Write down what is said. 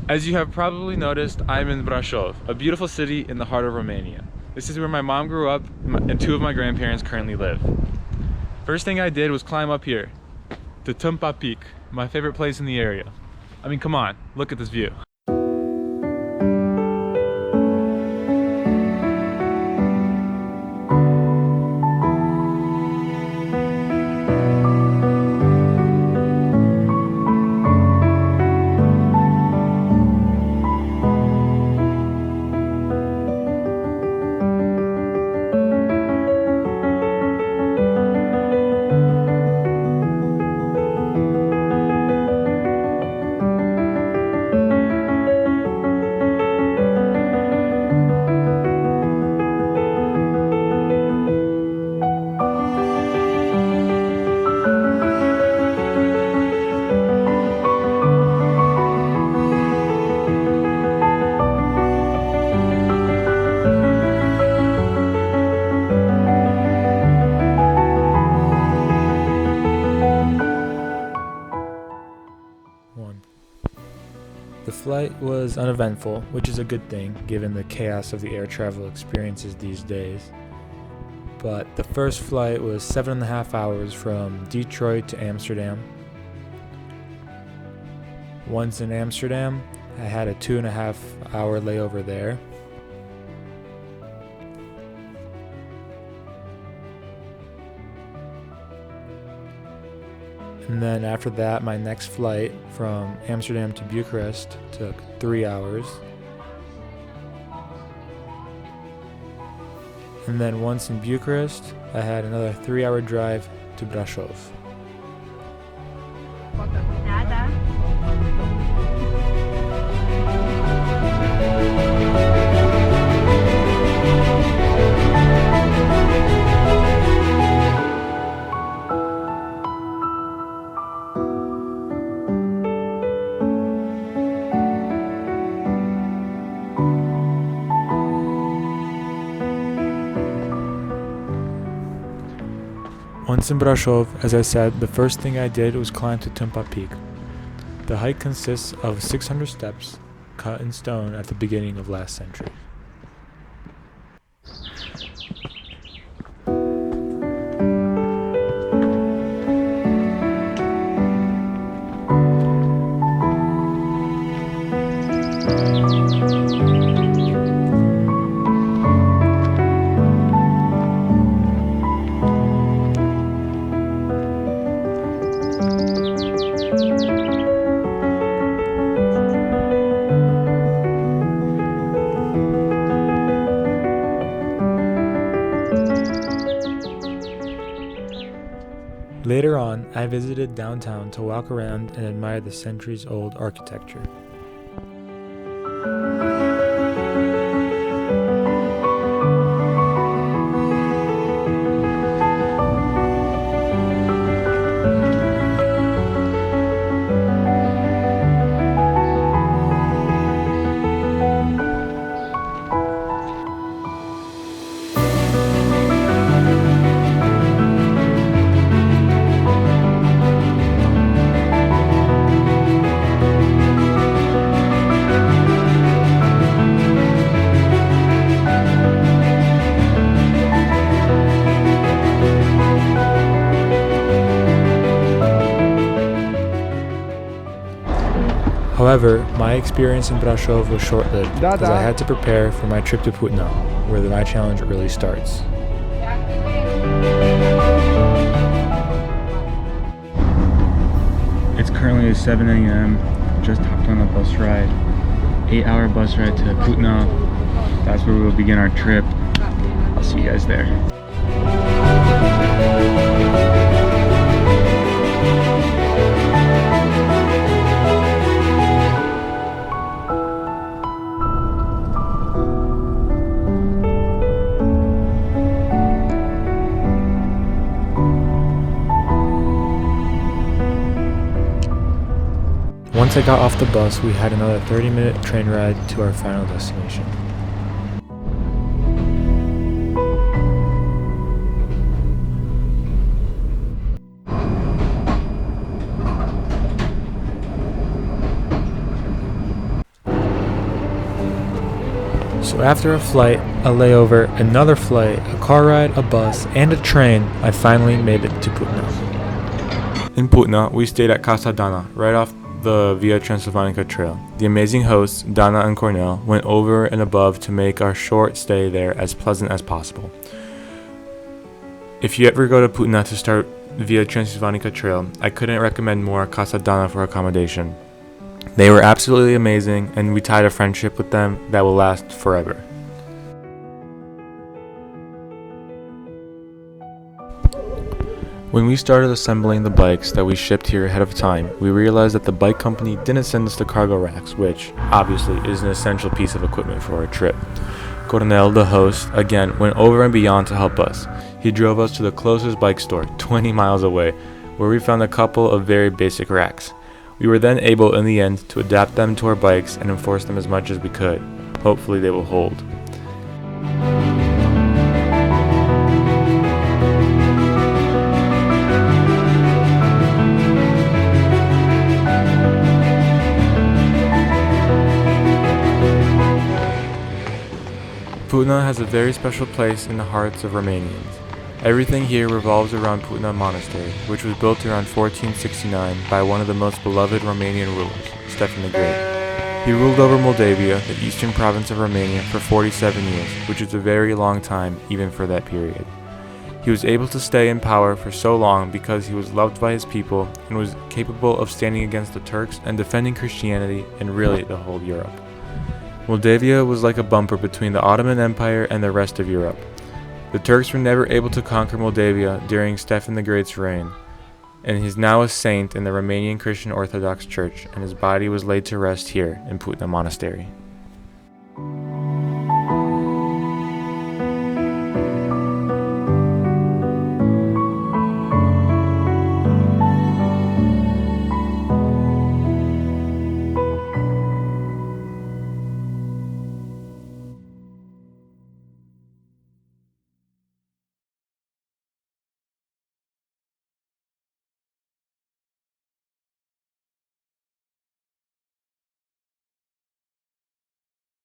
As you have probably noticed, I'm in Brasov, a beautiful city in the heart of Romania. This is where my mom grew up and two of my grandparents currently live. First thing I did was climb up here, to Tumpa Peak, my favorite place in the area. I mean, come on, look at this view. The flight was uneventful, which is a good thing given the chaos of the air travel experiences these days. But the first flight was 7.5 hours from Detroit to Amsterdam. Once in Amsterdam, I had a 2.5 hour layover there. And then after that, my next flight from Amsterdam to Bucharest took 3 hours. And then once in Bucharest, I had another 3-hour drive to Brasov. Once in Brasov, as I said, the first thing I did was climb to Tumpa Peak. The hike consists of 600 steps cut in stone at the beginning of last century. Later on, I visited downtown to walk around and admire the centuries-old architecture. However, my experience in Brasov was short-lived, as I had to prepare for my trip to Putna, where my challenge really starts. It's currently 7 a.m. Just hopped on a bus ride. 8-hour bus ride to Putna. That's where we'll begin our trip. I'll see you guys there. Once I got off the bus, we had another 30-minute train ride to our final destination. So after a flight, a layover, another flight, a car ride, a bus, and a train, I finally made it to Putna. In Putna, we stayed at Casa Dana, right off the Via Transilvanica trail. The amazing hosts, Dana and Cornell, went over and above to make our short stay there as pleasant as possible. If you ever go to Putna to start Via Transilvanica trail, I couldn't recommend more Casa Dana for accommodation. They were absolutely amazing, and we tied a friendship with them that will last forever. When we started assembling the bikes that we shipped here ahead of time, we realized that the bike company didn't send us the cargo racks, which obviously is an essential piece of equipment for our trip. Cornel, the host, again went over and beyond to help us. He drove us to the closest bike store, 20 miles away, where we found a couple of very basic racks. We were then able, in the end, to adapt them to our bikes and enforce them as much as we could. Hopefully they will hold. Putna has a very special place in the hearts of Romanians. Everything here revolves around Putna Monastery, which was built around 1469 by one of the most beloved Romanian rulers, Stefan the Great. He ruled over Moldavia, the eastern province of Romania, for 47 years, which is a very long time even for that period. He was able to stay in power for so long because he was loved by his people and was capable of standing against the Turks and defending Christianity and really the whole Europe. Moldavia was like a bumper between the Ottoman Empire and the rest of Europe. The Turks were never able to conquer Moldavia during Stefan the Great's reign, and he is now a saint in the Romanian Christian Orthodox Church, and his body was laid to rest here in Putna Monastery.